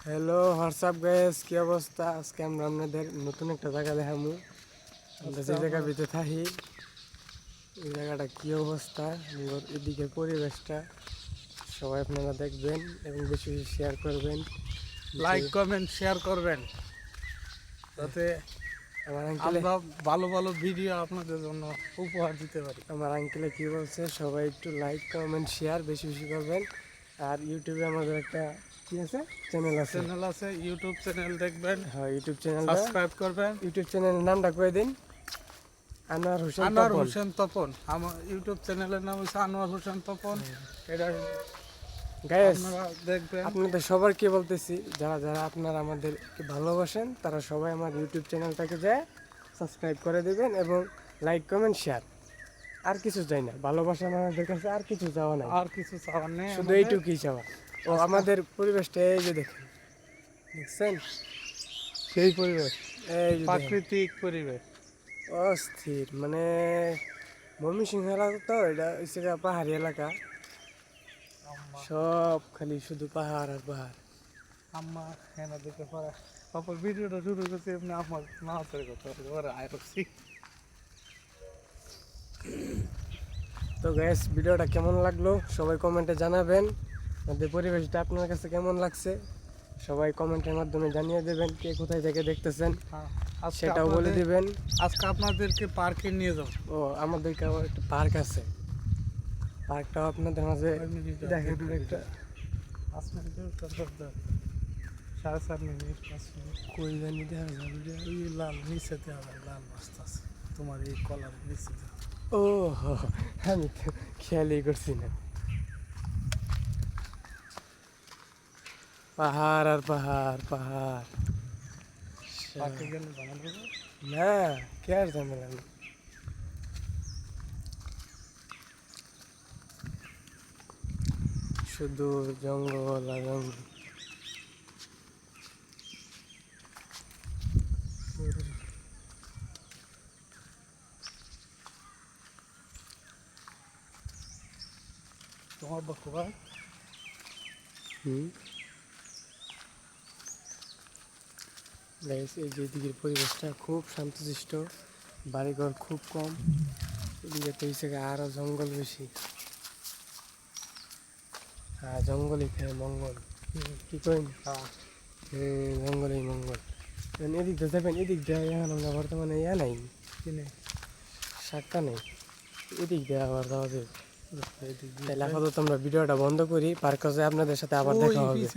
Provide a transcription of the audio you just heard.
Hello WhatsApp guys, কি অবস্থা? আজকে আমরা আপনাদের নতুন একটা জায়গা দেখাবো। আমরা যে জায়গা ভিতরে থাকি এই জায়গাটা কি অবস্থা, এদিকে পরিবেশটা সবাই আপনারা দেখবেন এবং বেশি বেশি শেয়ার করবেন, লাইক কমেন্ট শেয়ার করবেন যাতে আমার আঙ্কেলে আমরা ভালো ভালো ভিডিও আপনাদের জন্য উপহার দিতে পারি। আমার আঙ্কেলে কি বলছে, সবাই একটু লাইক কমেন্ট শেয়ার বেশি বেশি করবেন। আর ইউটিউবে আমাদের একটা কি আছে, চ্যানেল আছে, ইউটিউব চ্যানেল দেখবেন, হ্যাঁ ইউটিউব চ্যানেলটা সাবস্ক্রাইব করবেন। ইউটিউব চ্যানেলের নামটা কয়ে দিন, আনোয়ার আনোয়ার তপন। হোসেন তপন। আমার ইউটিউব চ্যানেলের নাম হচ্ছে আনোয়ার হোসেন তপন। এটা গাইস আপনারা দেখবেন। আপনাদের সবারকে বলতেছি, যারা যারা আপনারা আমাদেরকে ভালোবাসেন তারা সবাই আমার ইউটিউব চ্যানেলটাকে যায় সাবস্ক্রাইব করে দেবেন এবং লাইক কমেন্ট শেয়ার। আর কিছু চাই না, ভালোবাসা আমাদের কাছে আর কিছু চাওয়া নাই, আর কিছু চাওয়ার নেই, শুধু এইটুকুই চাওয়া। ও আমাদের পরিবেশটা এই যে দেখেন, দেখছেন সেই পরিবেশ, এই যে দেখেন, প্রাকৃতিক পরিবেশ। অস্থির। মানে ময়মনসিংহ এলাকা তো, এটা হচ্ছে গিয়ে পাহাড়ি এলাকা, সব খালি শুধু পাহাড় আর পাহাড়। আম্মা হেনা দেখে পরে তারপর ভিডিওটা শুরু করছি এমনি আমার মাছের কথা ওরা আয় করছি। তো গ্যাস, ভিডিওটা কেমন লাগলো সবাই কমেন্টে জানাবেন। আমাদের পরিবেশটা আপনার কাছে কেমন লাগছে সবাই কমেন্টের মাধ্যমে জানিয়ে দেবেন। কে কোথায় থেকে দেখতেছেন সেটাও বলে দিবেন। আজকে আপনাদেরকে পার্কে নিয়ে যাব। ও আমাদের একটা পার্ক আছে, পার্কটাও আপনাদের মাঝে দেখেন। একটা 4.5 মিনিট 5 মিনিট কই জানি দেখা যাবে। এই লাল নিচে দেওয়া যায়, লাল মাছটা আছে তোমার এই কলার নিচে দেওয়া। ও আমি তো খেয়ালই করছি না। পাহাড় আর পাহাড় পাহাড়। পার্কে গেলে জানা যাবে। না, কে আর ঝামেলা নেই। শুধু জঙ্গল আর জঙ্গল। তোমার বকুবা গাইস, এই যে এদিকের পরিবেশটা খুব শান্তশিষ্ট, বাড়িঘর খুব কম। এদিকে তো হচ্ছে আরো জঙ্গল বেশি। হ্যাঁ, জঙ্গলই খেয়ে মঙ্গল, কি কইন? হ্যাঁ, জঙ্গলই মঙ্গল। এদিক দিয়ে যাবেন, এদিক দিয়ে এখন আমরা বর্তমানে নাই, কিনে শাকটা নেই, এদিক দিয়ে আবার যাওয়া যাবে। তাহলে আপাতত আমরা ভিডিওটা বন্ধ করি, পার্কে আপনাদের সাথে আবার দেখা হবে।